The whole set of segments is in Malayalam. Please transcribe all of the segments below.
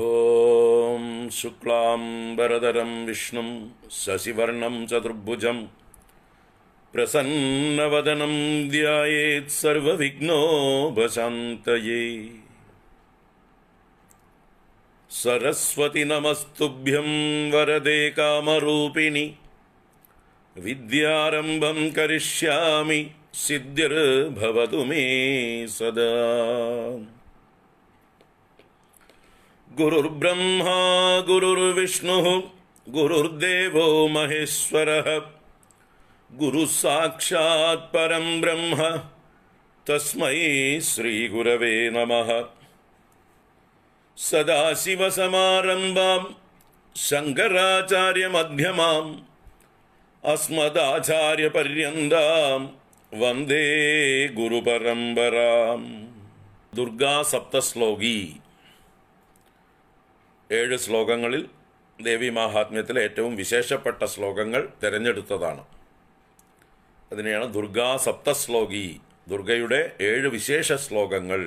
ഓം ശുക്ലാംബരധരം വിഷ്ണും ശശിവർണം ചതുർഭുജം പ്രസന്നവദനം ധ്യായേത് സർവവിഘ്നോപശാന്തയേ. സരസ്വതി നമസ്തുഭ്യം വരദേ കാമരൂപിണി വിദ്യാരംഭം കരിഷ്യാമി സിദ്ധിർഭവതു മേ സദാ. ഗുരുർബ്രഹ്മാ ഗുരുർവിഷ്ണുഃ ഗുരുർദേവോ മഹേശ്വരഃ ഗുരുസാക്ഷാത് പരം ബ്രഹ്മ തസ്മൈ ശ്രീഗുരവേ നമഃ. സദാശിവസമാരംഭാം ശങ്കരാചാര്യമധ്യമാം അസ്മദാചാര്യപര്യന്താം വന്ദേ ഗുരുപരമ്പരാം. ദുർഗാ സപ്തശ്ലോകി 7 ശ്ലോകങ്ങളിൽ ദേവി മാഹാത്മ്യത്തിലെ ഏറ്റവും വിശേഷപ്പെട്ട ശ്ലോകങ്ങൾ തിരഞ്ഞെടുത്തതാണ്. അതിനെയാണ് ദുർഗാ സപ്തശ്ലോകി. ദുർഗയുടെ 7 വിശേഷ ശ്ലോകങ്ങൾ,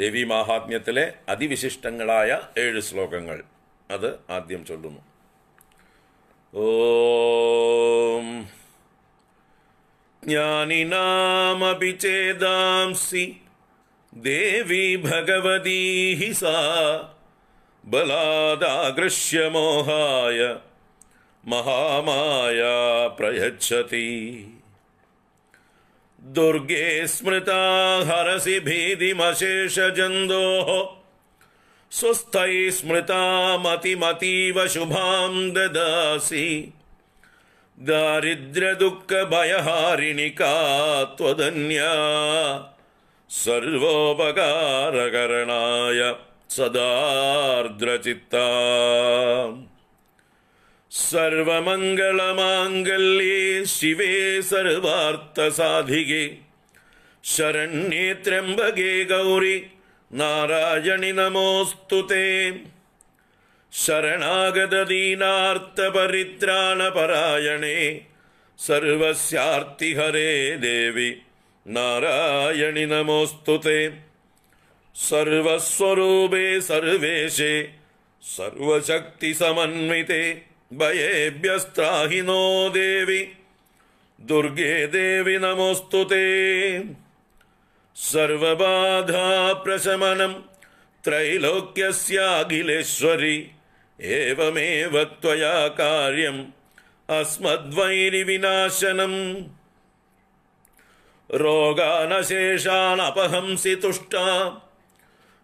ദേവി മാഹാത്മ്യത്തിലെ അതിവിശിഷ്ടങ്ങളായ 7 ശ്ലോകങ്ങൾ. അത് ആദ്യം ചൊല്ലുന്നു. ഓം ജ്ഞാനിനാമപി ചേദാംസി ദേവി ഭഗവതീ സാ ബലാദാകൃഷ്യ മോഹായ മഹാമായ പ്രയച്ഛതി. ദുർഗേ സ്മൃതാ ഹരസി ഭീതിമശേഷജന്തോഃ സ്വസ്ഥൈ സ്മൃതാ മതിമതീവ ശുഭാം ദദാസി. ദാരിദ്ര്യദുഃഖഭയഹാരിണി കാ ത്വദന്യാ സർവോപകാരകരണായ സദാർദ്രചിത്താ. സർവമംഗളമാംഗല്യേ ശിവേ സർവാർത്ഥസാധികേ ശരണ്യേ ത്രയംബകേ ഗൗരി നാരായണി നമോസ്തുതേ. ശരണാഗതദീനാർത്തപരിത്രാണപരായണേ സർവസ്യാർത്തിഹരേ ദേവി നാരായണി നമോസ്തുതേ. സർവസ്വരൂപേ സർവേശേ സർവശക്തി സമന്വിതേ ഭയേഭ്യസ്ത്രാഹി നോ ദേവി ദുർഗേ ദേവി നമോസ്തുതേ. സർവബാധാ പ്രശമനം ത്രൈലോക്യസ്യാഖിലേശ്വരി ഏവമേവ ത്വയാ കാര്യം അസ്മദ്വൈരിവിനാശനം. രോഗാനശേഷാനപഹംസി തുഷ്ടാ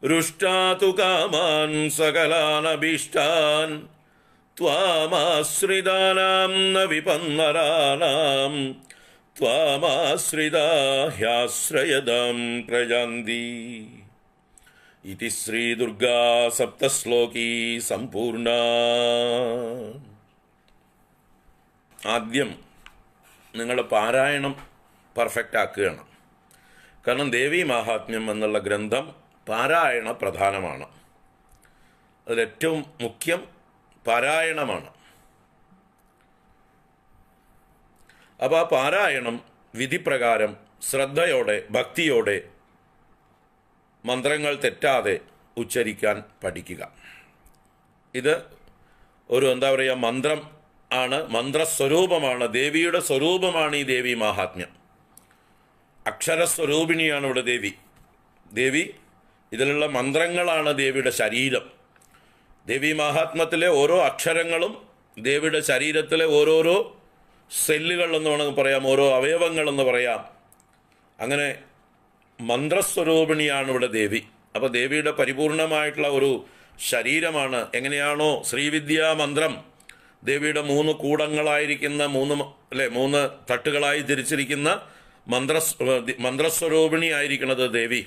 രുഷ്ടാ തു കാമാൻ സകലാനഭീഷ്ടാൻ ത്വാമാശ്രിതാനാം ന വിപന്നരാണാം ത്വാമാശ്രിതാ ഹ്യാശ്രയദാം പ്രയാന്തി. ഇതി ശ്രീ ദുർഗാ സപ്തശ്ലോകീ സമ്പൂർണ. ആദ്യം നിങ്ങൾ പാരായണം പെർഫെക്റ്റ് ആക്കുകയാണ്. കാരണം ദേവി മാഹാത്മ്യം എന്നുള്ള ഗ്രന്ഥം പാരായണ പ്രധാനമാണ്. അതിലേറ്റവും മുഖ്യം പാരായണമാണ്. അപ്പോൾ ആ പാരായണം വിധിപ്രകാരം ശ്രദ്ധയോടെ ഭക്തിയോടെ മന്ത്രങ്ങൾ തെറ്റാതെ ഉച്ചരിക്കാൻ പഠിക്കുക. ഇത് ഒരു മന്ത്രം ആണ്, മന്ത്രസ്വരൂപമാണ്, ദേവിയുടെ സ്വരൂപമാണ് ഈ ദേവി മാഹാത്മ്യം. അക്ഷരസ്വരൂപിണിയാണ് ഇവിടെ ദേവി. ദേവി ഇതിലുള്ള മന്ത്രങ്ങളാണ് ദേവിയുടെ ശരീരം. ദേവി മാഹാത്മ്യത്തിലെ ഓരോ അക്ഷരങ്ങളും ദേവിയുടെ ശരീരത്തിലെ ഓരോരോ സെല്ലുകൾ എന്ന് വേണമെങ്കിൽ പറയാം, ഓരോ അവയവങ്ങളെന്ന് പറയാം. അങ്ങനെ മന്ത്രസ്വരൂപിണിയാണ് ഇവിടെ ദേവി. അപ്പോൾ ദേവിയുടെ പരിപൂർണമായിട്ടുള്ള ഒരു ശരീരമാണ്. എങ്ങനെയാണോ ശ്രീവിദ്യാ മന്ത്രം ദേവിയുടെ 3 കൂടങ്ങളായിരിക്കുന്ന 3 തട്ടുകളായി തിരിച്ചിരിക്കുന്ന മന്ത്രസ്വരൂപിണി ആയിരിക്കുന്നത് ദേവി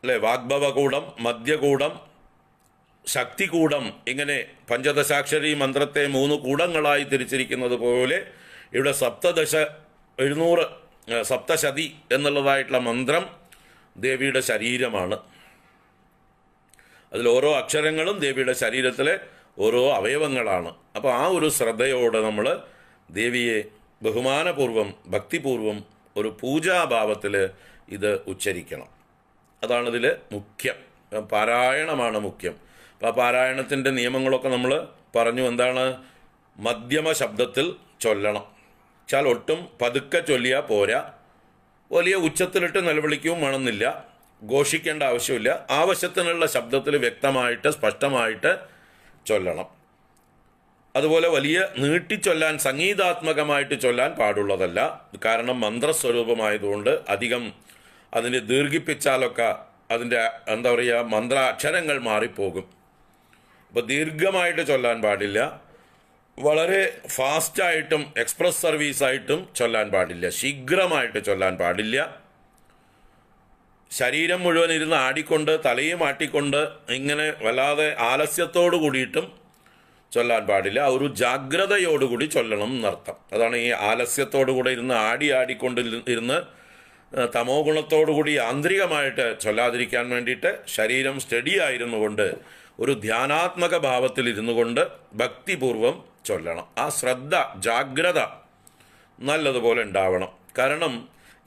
അല്ലേ. വാഗ്ഭവകൂടം, മധ്യകൂടം, ശക്തികൂടം, ഇങ്ങനെ പഞ്ചദശാക്ഷരി മന്ത്രത്തെ 3 കൂടങ്ങളായി തിരിച്ചിരിക്കുന്നത് പോലെ ഇവിടെ സപ്തശതി എന്നുള്ളതായിട്ടുള്ള മന്ത്രം ദേവിയുടെ ശരീരമാണ്. അതിൽ ഓരോ അക്ഷരങ്ങളും ദേവിയുടെ ശരീരത്തിലെ ഓരോ അവയവങ്ങളാണ്. അപ്പോൾ ആ ഒരു ശ്രദ്ധയോടെ നമ്മൾ ദേവിയെ ബഹുമാനപൂർവം ഭക്തിപൂർവം ഒരു പൂജാഭാവത്തിൽ ഇത് ഉച്ചരിക്കണം. അതാണിതിൽ മുഖ്യം. പാരായണമാണ് മുഖ്യം. അപ്പോൾ ആ പാരായണത്തിൻ്റെ നിയമങ്ങളൊക്കെ നമ്മൾ പറഞ്ഞു. എന്താണ്? മധ്യമ ശബ്ദത്തിൽ ചൊല്ലണം. വെച്ചാൽ ഒട്ടും പതുക്കെ ചൊല്ലിയാൽ പോരാ, വലിയ ഉച്ചത്തിലിട്ട് നിലവിളിക്കുകയും വേണമെന്നില്ല, ഘോഷിക്കേണ്ട ആവശ്യമില്ല. ആവശ്യത്തിനുള്ള ശബ്ദത്തിൽ വ്യക്തമായിട്ട് സ്പഷ്ടമായിട്ട് ചൊല്ലണം. അതുപോലെ വലിയ നീട്ടിച്ചൊല്ലാൻ, സംഗീതാത്മകമായിട്ട് ചൊല്ലാൻ പാടുള്ളതല്ല. കാരണം മന്ത്രസ്വരൂപമായതുകൊണ്ട് അധികം അതിനെ ദീർഘിപ്പിച്ചാലൊക്കെ അതിൻ്റെ എന്താ പറയുക, മന്ത്ര അക്ഷരങ്ങൾ മാറിപ്പോകും. അപ്പോൾ ദീർഘമായിട്ട് ചൊല്ലാൻ പാടില്ല, വളരെ ഫാസ്റ്റായിട്ടും എക്സ്പ്രസ് സർവീസായിട്ടും ചൊല്ലാൻ പാടില്ല, ശീഘ്രമായിട്ട് ചൊല്ലാൻ പാടില്ല. ശരീരം മുഴുവൻ ഇരുന്ന് ആടിക്കൊണ്ട് തലയും ആട്ടിക്കൊണ്ട് ഇങ്ങനെ വല്ലാതെ ആലസ്യത്തോടു കൂടിയിട്ടും ചൊല്ലാൻ പാടില്ല. ഒരു ജാഗ്രതയോടുകൂടി ചൊല്ലണം എന്നർത്ഥം. അതാണ് ഈ ആലസ്യത്തോടുകൂടി ഇരുന്ന് ആടിക്കൊണ്ട് ഇരുന്ന് തമോ ഗുണത്തോടുകൂടി യാന്ത്രികമായിട്ട് ചൊല്ലാതിരിക്കാൻ വേണ്ടിയിട്ട് ശരീരം സ്റ്റഡിയായിരുന്നു കൊണ്ട് ഒരു ധ്യാനാത്മക ഭാവത്തിൽ ഇരുന്നു കൊണ്ട് ഭക്തിപൂർവം ചൊല്ലണം. ആ ശ്രദ്ധ, ജാഗ്രത നല്ലതുപോലെ ഉണ്ടാവണം. കാരണം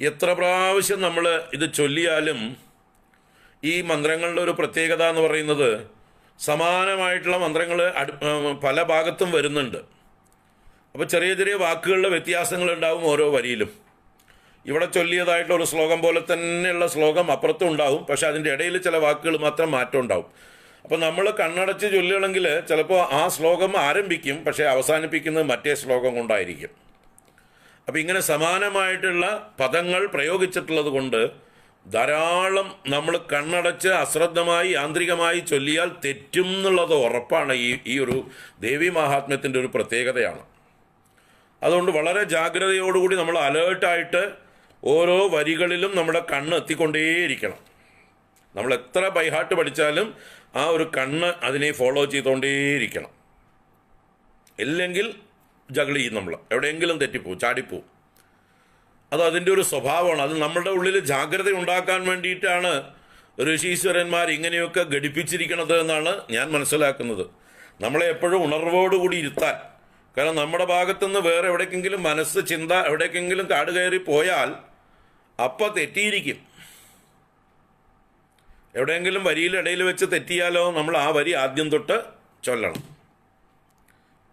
എത്ര പ്രാവശ്യം നമ്മൾ ഇത് ചൊല്ലിയാലും ഈ മന്ത്രങ്ങളുടെ ഒരു പ്രത്യേകത എന്ന് പറയുന്നത് സമാനമായിട്ടുള്ള മന്ത്രങ്ങൾ പല ഭാഗത്തും വരുന്നുണ്ട്. അപ്പോൾ ചെറിയ ചെറിയ വാക്കുകളിലെ വ്യത്യാസങ്ങളുണ്ടാവും ഓരോ വരിയിലും. ഇവിടെ ചൊല്ലിയതായിട്ടുള്ള ഒരു ശ്ലോകം പോലെ തന്നെയുള്ള ശ്ലോകം അപ്പുറത്തും ഉണ്ടാവും, പക്ഷെ അതിൻ്റെ ഇടയിൽ ചില വാക്കുകൾ മാത്രം മാറ്റം ഉണ്ടാവും. അപ്പോൾ നമ്മൾ കണ്ണടച്ച് ചൊല്ലുകയാണെങ്കിൽ ചിലപ്പോൾ ആ ശ്ലോകം ആരംഭിക്കും, പക്ഷേ അവസാനിപ്പിക്കുന്നത് മറ്റേ ശ്ലോകം കൊണ്ടായിരിക്കും. അപ്പോൾ ഇങ്ങനെ സമാനമായിട്ടുള്ള പദങ്ങൾ പ്രയോഗിച്ചിട്ടുള്ളത് കൊണ്ട് ധാരാളം നമ്മൾ കണ്ണടച്ച് അശ്രദ്ധമായി യാന്ത്രികമായി ചൊല്ലിയാൽ തെറ്റും എന്നുള്ളത് ഉറപ്പാണ്. ഈ ഒരു ദേവി മഹാത്മ്യത്തിൻ്റെ ഒരു പ്രത്യേകതയാണ്. അതുകൊണ്ട് വളരെ ജാഗ്രതയോടുകൂടി നമ്മൾ അലേർട്ടായിട്ട് ഓരോ വരികളിലും നമ്മുടെ കണ്ണ് എത്തിക്കൊണ്ടേയിരിക്കണം. നമ്മൾ എത്ര ബൈഹാർട്ട് പഠിച്ചാലും ആ ഒരു കണ്ണ് അതിനെ ഫോളോ ചെയ്തുകൊണ്ടേയിരിക്കണം. ഇല്ലെങ്കിൽ ജഗിൾ ചെയ്യും, നമ്മൾ എവിടെയെങ്കിലും തെറ്റിപ്പോവും, ചാടിപ്പോവും. അത് അതിൻ്റെ ഒരു സ്വഭാവമാണ്. അത് നമ്മുടെ ഉള്ളിൽ ജാഗ്രത ഉണ്ടാക്കാൻ വേണ്ടിയിട്ടാണ് ഋഷീശ്വരന്മാർ ഇങ്ങനെയൊക്കെ ഘടിപ്പിച്ചിരിക്കുന്നത് എന്നാണ് ഞാൻ മനസ്സിലാക്കുന്നത്. നമ്മളെ എപ്പോഴും ഉണർവോടുകൂടി ഇരുത്താൻ. കാരണം നമ്മുടെ ഭാഗത്തുനിന്ന് വേറെ എവിടേക്കെങ്കിലും മനസ്സ്, ചിന്ത എവിടേക്കെങ്കിലും കാട് കയറി പോയാൽ അപ്പം തെറ്റിയിരിക്കും. എവിടെയെങ്കിലും വരിയിലിടയിൽ വെച്ച് തെറ്റിയാലോ നമ്മൾ ആ വരി ആദ്യം തൊട്ട് ചൊല്ലണം.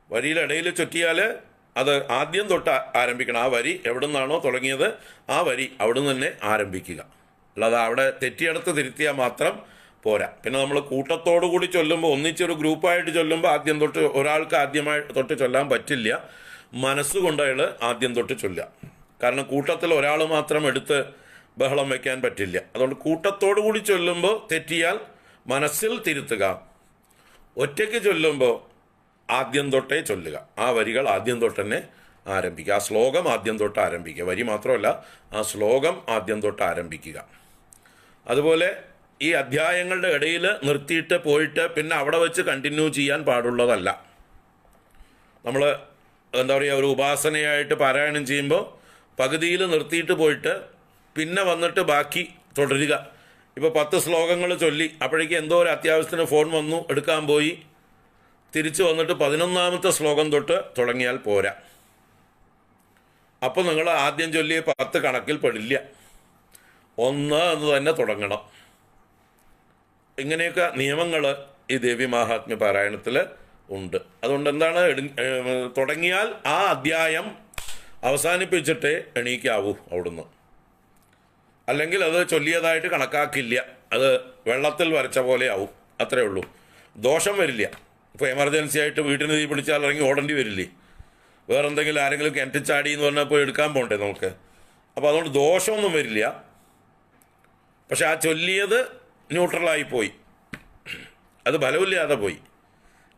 വരിയിലിടയിൽ ചൊറ്റിയാൽ അത് ആദ്യം തൊട്ട് ആരംഭിക്കണം. ആ വരി എവിടെ നിന്നാണോ തുടങ്ങിയത് ആ വരി അവിടെ നിന്ന് തന്നെ ആരംഭിക്കുക. അല്ലാതെ അവിടെ തെറ്റിയെടുത്ത് തിരുത്തിയാൽ മാത്രം പോരാ. പിന്നെ നമ്മൾ കൂട്ടത്തോടു കൂടി ചൊല്ലുമ്പോൾ, ഒന്നിച്ചൊരു ഗ്രൂപ്പായിട്ട് ചൊല്ലുമ്പോൾ ആദ്യം തൊട്ട് ഒരാൾക്ക് ആദ്യമായി തൊട്ട് ചൊല്ലാൻ പറ്റില്ല. മനസ്സുകൊണ്ട് അയാൾ ആദ്യം തൊട്ട് ചൊല്ലുക. കാരണം കൂട്ടത്തിൽ ഒരാൾ മാത്രം എടുത്ത് ബഹളം വയ്ക്കാൻ പറ്റില്ല. അതുകൊണ്ട് കൂട്ടത്തോടു കൂടി ചൊല്ലുമ്പോൾ തെറ്റിയാൽ മനസ്സിൽ തിരുത്തുക. ഒറ്റയ്ക്ക് ചൊല്ലുമ്പോൾ ആദ്യം തൊട്ടേ ചൊല്ലുക. ആ വരികൾ ആദ്യം തൊട്ട് തന്നെ ആരംഭിക്കുക. ആ ശ്ലോകം ആദ്യം തൊട്ട് ആരംഭിക്കുക. വരി മാത്രമല്ല, ആ ശ്ലോകം ആദ്യം തൊട്ട് ആരംഭിക്കുക. അതുപോലെ ഈ അധ്യായങ്ങളുടെ ഇടയിൽ നിർത്തിയിട്ട് പോയിട്ട് പിന്നെ അവിടെ വെച്ച് കണ്ടിന്യൂ ചെയ്യാൻ പാടുള്ളതല്ല. നമ്മൾ എന്താ പറയുക, ഒരു ഉപാസനയായിട്ട് പാരായണം ചെയ്യുമ്പോൾ പകുതിയിൽ നിർത്തിയിട്ട് പോയിട്ട് പിന്നെ വന്നിട്ട് ബാക്കി തുടരുക. ഇപ്പോൾ 10 ശ്ലോകങ്ങൾ ചൊല്ലി അപ്പോഴേക്കും എന്തോ ഒരു അത്യാവശ്യത്തിന് ഫോൺ വന്നു, എടുക്കാൻ പോയി, തിരിച്ചു വന്നിട്ട് 11ാമത്തെ ശ്ലോകം തൊട്ട് തുടങ്ങിയാൽ പോരാ. അപ്പോൾ നിങ്ങൾ ആദ്യം ചൊല്ലിയ 10 കണക്കിൽ പെടില്ല. 1 എന്ന് തന്നെ തുടങ്ങണം. ഇങ്ങനെയൊക്കെ നിയമങ്ങൾ ഈ ദേവി മഹാത്മ്യ പാരായണത്തിൽ ഉണ്ട്. അതുകൊണ്ട് എന്താണ്, തുടങ്ങിയാൽ ആ അധ്യായം അവസാനിപ്പിച്ചിട്ടേ എണീക്കാവൂ അവിടുന്ന്. അല്ലെങ്കിൽ അത് ചൊല്ലിയതായിട്ട് കണക്കാക്കില്ല. അത് വെള്ളത്തിൽ വരച്ച പോലെ ആവും. അത്രേ ഉള്ളൂ. ദോഷം വരില്ല. ഇപ്പോൾ എമർജൻസി ആയിട്ട് വീട്ടിന് തീ പിടിച്ചാൽ ഇറങ്ങി ഓടേണ്ടി വരില്ലേ? വേറെന്തെങ്കിലും ആരെങ്കിലും കിണറ്റിൽ ചാടി എന്ന് പറഞ്ഞാൽ പോയി എടുക്കാൻ പോകണ്ടേ നമുക്ക്? അപ്പോൾ അതുകൊണ്ട് ദോഷമൊന്നും വരില്ല. പക്ഷെ ആ ചൊല്ലിയത് ന്യൂട്രലായി പോയി, അത് ഫലമില്ലാതെ പോയി.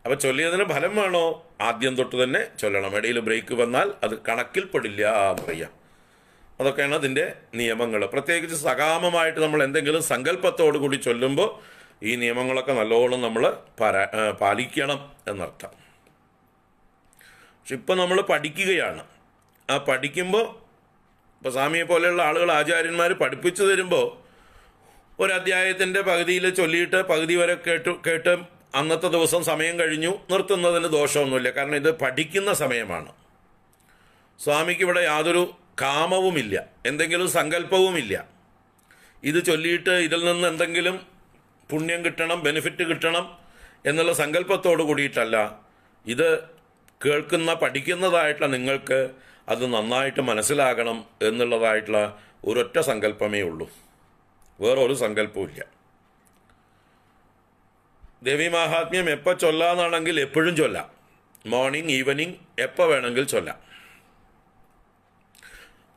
അപ്പോൾ ചൊല്ലിയതിന് ഫലം വേണോ, ആദ്യം തൊട്ട് തന്നെ ചൊല്ലണം. ഇടയിൽ ബ്രേക്ക് വന്നാൽ അത് കണക്കിൽ പെടില്ല എന്നറിയാം. അതൊക്കെയാണ് അതിൻ്റെ നിയമങ്ങൾ. പ്രത്യേകിച്ച് സകാമമായിട്ട് നമ്മൾ എന്തെങ്കിലും സങ്കല്പത്തോടു കൂടി ചൊല്ലുമ്പോൾ ഈ നിയമങ്ങളൊക്കെ നല്ലോണം നമ്മൾ പാലിക്കണം എന്നർത്ഥം. പക്ഷെ ഇപ്പം നമ്മൾ പഠിക്കുകയാണ്. ആ പഠിക്കുമ്പോൾ ഇപ്പോൾ സ്വാമിയെ പോലെയുള്ള ആളുകൾ, ആചാര്യന്മാർ പഠിപ്പിച്ചു തരുമ്പോൾ ഒരധ്യായത്തിൻ്റെ പകുതിയിൽ ചൊല്ലിയിട്ട് പകുതി വരെ കേട്ട് അന്നത്തെ ദിവസം സമയം കഴിഞ്ഞു, നിർത്തുന്നതിന് ദോഷമൊന്നുമില്ല. കാരണം ഇത് പഠിക്കുന്ന സമയമാണ്. സ്വാമിക്ക് ഇവിടെ യാതൊരു കാമവുമില്ല, എന്തെങ്കിലും സങ്കല്പവുമില്ല. ഇത് ചൊല്ലിയിട്ട് ഇതിൽ നിന്ന് എന്തെങ്കിലും പുണ്യം കിട്ടണം, ബെനിഫിറ്റ് കിട്ടണം എന്നുള്ള സങ്കല്പത്തോടു കൂടിയിട്ടല്ല. ഇത് കേൾക്കുന്ന പഠിക്കുന്നതായിട്ടുള്ള നിങ്ങൾക്ക് അത് നന്നായിട്ട് മനസ്സിലാകണം എന്നുള്ളതായിട്ടുള്ള ഒരൊറ്റ സങ്കല്പമേ ഉള്ളൂ, വേറൊരു സങ്കല്പവും ഇല്ല. ദേവീമാഹാത്മ്യം എപ്പോൾ ചൊല്ലാന്നാണെങ്കിൽ എപ്പോഴും ചൊല്ലാം, മോർണിംഗ് ഈവനിങ് എപ്പോൾ വേണമെങ്കിൽ ചൊല്ലാം.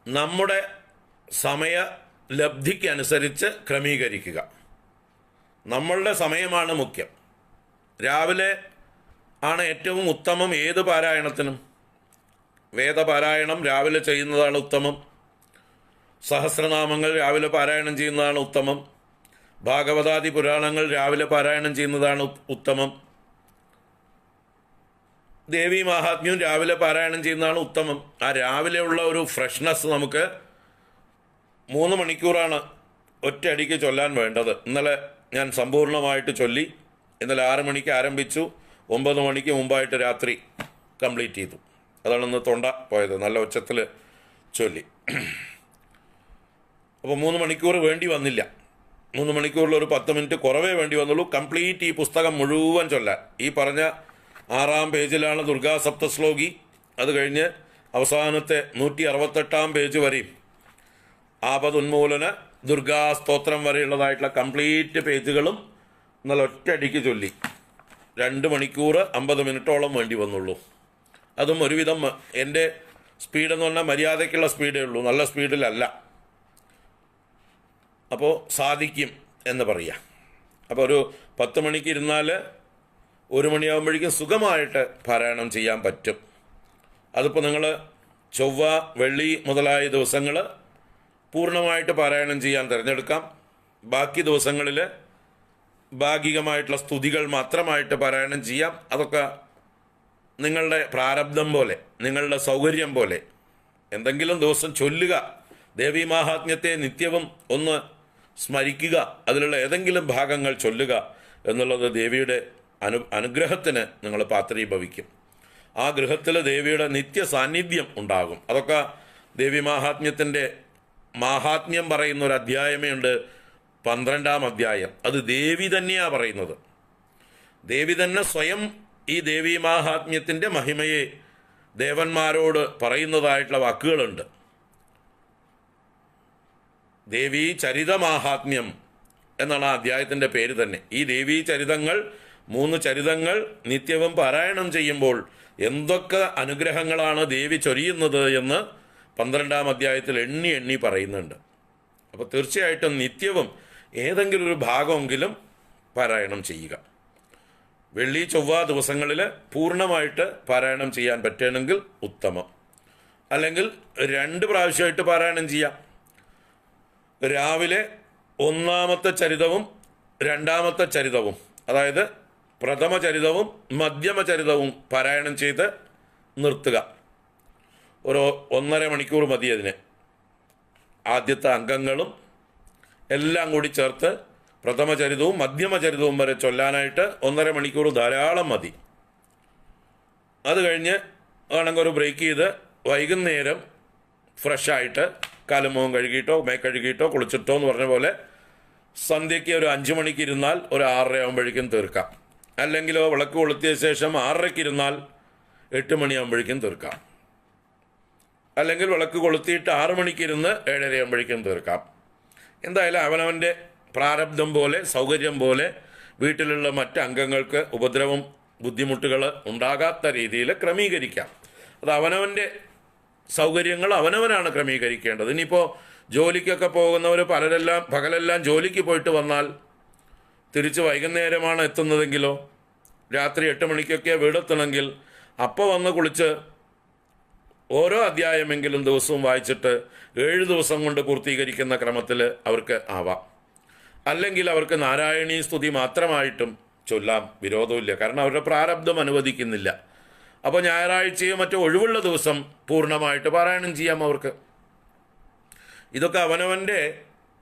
നമ്മുടെ സമയ ലബ്ധിക്കനുസരിച്ച് ക്രമീകരിക്കുക. നമ്മളുടെ സമയമാണ് മുഖ്യം. രാവിലെ ആണ് ഏറ്റവും ഉത്തമം ഏത് പാരായണത്തിനും. വേദപാരായണം രാവിലെ ചെയ്യുന്നതാണ് ഉത്തമം. സഹസ്രനാമങ്ങൾ രാവിലെ പാരായണം ചെയ്യുന്നതാണ് ഉത്തമം. ഭാഗവതാദി പുരാണങ്ങൾ രാവിലെ പാരായണം ചെയ്യുന്നതാണ് ഉത്തമം. ദേവീ മാഹാത്മ്യവും രാവിലെ പാരായണം ചെയ്യുന്നതാണ് ഉത്തമം. ആ രാവിലെയുള്ള ഒരു ഫ്രഷ്നെസ് നമുക്ക് 3 മണിക്കൂറാണ് ഒറ്റയടിക്ക് ചൊല്ലാൻ വേണ്ടത്. ഇന്നലെ ഞാൻ സമ്പൂർണ്ണമായിട്ട് ചൊല്ലി. ഇന്നലെ 6 മണിക്ക് ആരംഭിച്ചു, 9 മണിക്ക് മുമ്പായിട്ട് രാത്രി കംപ്ലീറ്റ് ചെയ്തു. അതാണ് ഇന്ന് തൊണ്ട പോയത്, നല്ല ഉച്ചത്തിൽ ചൊല്ലി. അപ്പോൾ 3 മണിക്കൂർ വേണ്ടി വന്നില്ല. 3 മണിക്കൂറിൽ ഒരു 10 മിനിറ്റ് കുറവേ വേണ്ടി വന്നുള്ളൂ കംപ്ലീറ്റ് ഈ പുസ്തകം മുഴുവൻ ചൊല്ലാൻ. ഈ പറഞ്ഞ 6-ാം പേജിലാണ് ദുർഗാ സപ്തശ്ലോകി. അത് കഴിഞ്ഞ് അവസാനത്തെ 168-ാം പേജ് വരെയും ആപതുന്മൂലന ദുർഗാ സ്തോത്രം വരെയുള്ളതായിട്ടുള്ള കംപ്ലീറ്റ് പേജുകളും ഇന്നലെ ഒറ്റയടിക്ക് ചൊല്ലി. 2 മണിക്കൂർ 50 മിനിറ്റോളം വേണ്ടി വന്നുള്ളൂ. അതും ഒരുവിധം എൻ്റെ സ്പീഡെന്ന് പറഞ്ഞാൽ മര്യാദയ്ക്കുള്ള സ്പീഡേ ഉള്ളൂ, നല്ല സ്പീഡിലല്ല. അപ്പോൾ സാധിക്കും എന്ന് പറയാം. അപ്പോൾ ഒരു 10 മണിക്ക് ഇരുന്നാൽ 1 മണിയാകുമ്പോഴേക്കും സുഖമായിട്ട് പാരായണം ചെയ്യാൻ പറ്റും. അതിപ്പോൾ നിങ്ങൾ ചൊവ്വ, വെള്ളി മുതലായ ദിവസങ്ങൾ പൂർണ്ണമായിട്ട് പാരായണം ചെയ്യാൻ തിരഞ്ഞെടുക്കാം. ബാക്കി ദിവസങ്ങളിൽ ഭാഗികമായിട്ടുള്ള സ്തുതികൾ മാത്രമായിട്ട് പാരായണം ചെയ്യാം. അതൊക്കെ നിങ്ങളുടെ പ്രാരബ്ധം പോലെ, നിങ്ങളുടെ സൗകര്യം പോലെ എന്തെങ്കിലും ദിവസം ചൊല്ലുക. ദേവീ മാഹാത്മ്യത്തെ നിത്യവും ഒന്ന് സ്മരിക്കുക, അതിലുള്ള ഏതെങ്കിലും ഭാഗങ്ങൾ ചൊല്ലുക എന്നുള്ളത് ദേവിയുടെ അനുഗ്രഹത്തിന് നിങ്ങൾ പാത്രീഭവിക്കും. ആ ഗൃഹത്തിൽ ദേവിയുടെ നിത്യ സാന്നിധ്യം ഉണ്ടാകും. അതൊക്കെ ദേവി മാഹാത്മ്യത്തിൻ്റെ മാഹാത്മ്യം പറയുന്ന ഒരു അധ്യായമേ ഉണ്ട്, 12-ാം അധ്യായം. അത് ദേവി തന്നെയാണ് പറയുന്നത്. ദേവി തന്നെ സ്വയം ഈ ദേവി മാഹാത്മ്യത്തിൻ്റെ മഹിമയെ ദേവന്മാരോട് പറയുന്നതായിട്ടുള്ള വാക്കുകളുണ്ട്. ദേവീ ചരിതമാഹാത്മ്യം എന്നാണ് ആ അധ്യായത്തിൻ്റെ പേര് തന്നെ. ഈ ദേവീ ചരിതങ്ങൾ, 3 ചരിതങ്ങൾ നിത്യവും പാരായണം ചെയ്യുമ്പോൾ എന്തൊക്കെ അനുഗ്രഹങ്ങളാണ് ദേവി ചൊരിയുന്നത് എന്ന് 12-ാം അധ്യായത്തിൽ എണ്ണി പറയുന്നുണ്ട്. അപ്പോൾ തീർച്ചയായിട്ടും നിത്യവും ഏതെങ്കിലും ഒരു ഭാഗമെങ്കിലും പാരായണം ചെയ്യുക. വെള്ളി ചൊവ്വ ദിവസങ്ങളിൽ പൂർണ്ണമായിട്ട് പാരായണം ചെയ്യാൻ പറ്റുകയാണെങ്കിൽ ഉത്തമം. അല്ലെങ്കിൽ 2 പ്രാവശ്യമായിട്ട് പാരായണം ചെയ്യാം. രാവിലെ 1-ാമത്തെ ചരിതവും 2-ാമത്തെ ചരിതവും, അതായത് പ്രഥമ ചരിതവും മധ്യമ ചരിതവും പാരായണം ചെയ്ത് നിർത്തുക. ഒരു 1.5 മണിക്കൂർ മതി അതിന്. ആദ്യത്തെ അംഗങ്ങളും എല്ലാം കൂടി ചേർത്ത് പ്രഥമ ചരിതവും മധ്യമ ചരിതവും വരെ ചൊല്ലാനായിട്ട് 1.5 മണിക്കൂർ ധാരാളം മതി. അത് കഴിഞ്ഞ് വേണമെങ്കിൽ ഒരു ബ്രേക്ക് ചെയ്ത് വൈകുന്നേരം ഫ്രഷായിട്ട് കാലുമുഖം കഴുകിയിട്ടോ കഴുകിയിട്ടോ കുളിച്ചിട്ടോ എന്ന് പറഞ്ഞ പോലെ സന്ധ്യയ്ക്ക് ഒരു 5 മണിക്ക് ഇരുന്നാൽ ഒരു 6:30 ആകുമ്പോഴേക്കും തീർക്കാം. അല്ലെങ്കിലോ വിളക്ക് കൊളുത്തിയ ശേഷം 6:30-ക്ക് ഇരുന്നാൽ 8 മണിയാകുമ്പോഴേക്കും തീർക്കാം. അല്ലെങ്കിൽ വിളക്ക് കൊളുത്തിയിട്ട് 6 മണിക്ക് ഇരുന്ന് 7:30 ആകുമ്പോഴേക്കും തീർക്കാം. എന്തായാലും അവനവൻ്റെ പ്രാരബ്ധം പോലെ, സൗകര്യം പോലെ വീട്ടിലുള്ള മറ്റ് അംഗങ്ങൾക്ക് ഉപദ്രവം, ബുദ്ധിമുട്ടുകൾ ഉണ്ടാകാത്ത രീതിയിൽ ക്രമീകരിക്കാം. അത് അവനവൻ്റെ സൗകര്യങ്ങൾ അവനവനാണ് ക്രമീകരിക്കേണ്ടത്. ഇനിയിപ്പോൾ ജോലിക്കൊക്കെ പോകുന്നവർ പകലെല്ലാം ജോലിക്ക് പോയിട്ട് വന്നാൽ തിരിച്ച് വൈകുന്നേരമാണ് എത്തുന്നതെങ്കിലോ, രാത്രി 8 മണിക്കൊക്കെ വീടെത്തണമെങ്കിൽ അപ്പോൾ വന്ന് കുളിച്ച് ഓരോ അധ്യായമെങ്കിലും ദിവസവും വായിച്ചിട്ട് 7 ദിവസം കൊണ്ട് പൂർത്തീകരിക്കുന്ന ക്രമത്തിൽ അവർക്ക് ആവാം. അല്ലെങ്കിൽ അവർക്ക് നാരായണീ സ്തുതി മാത്രമായിട്ടും ചൊല്ലാം, വിരോധമില്ല. കാരണം അവരുടെ പ്രാരബ്ധം അനുവദിക്കുന്നില്ല. അപ്പോൾ ഞായറാഴ്ചയോ മറ്റോ ഒഴിവുള്ള ദിവസം പൂർണ്ണമായിട്ട് പാരായണം ചെയ്യാം അവർക്ക്. ഇതൊക്കെ അവനവൻ്റെ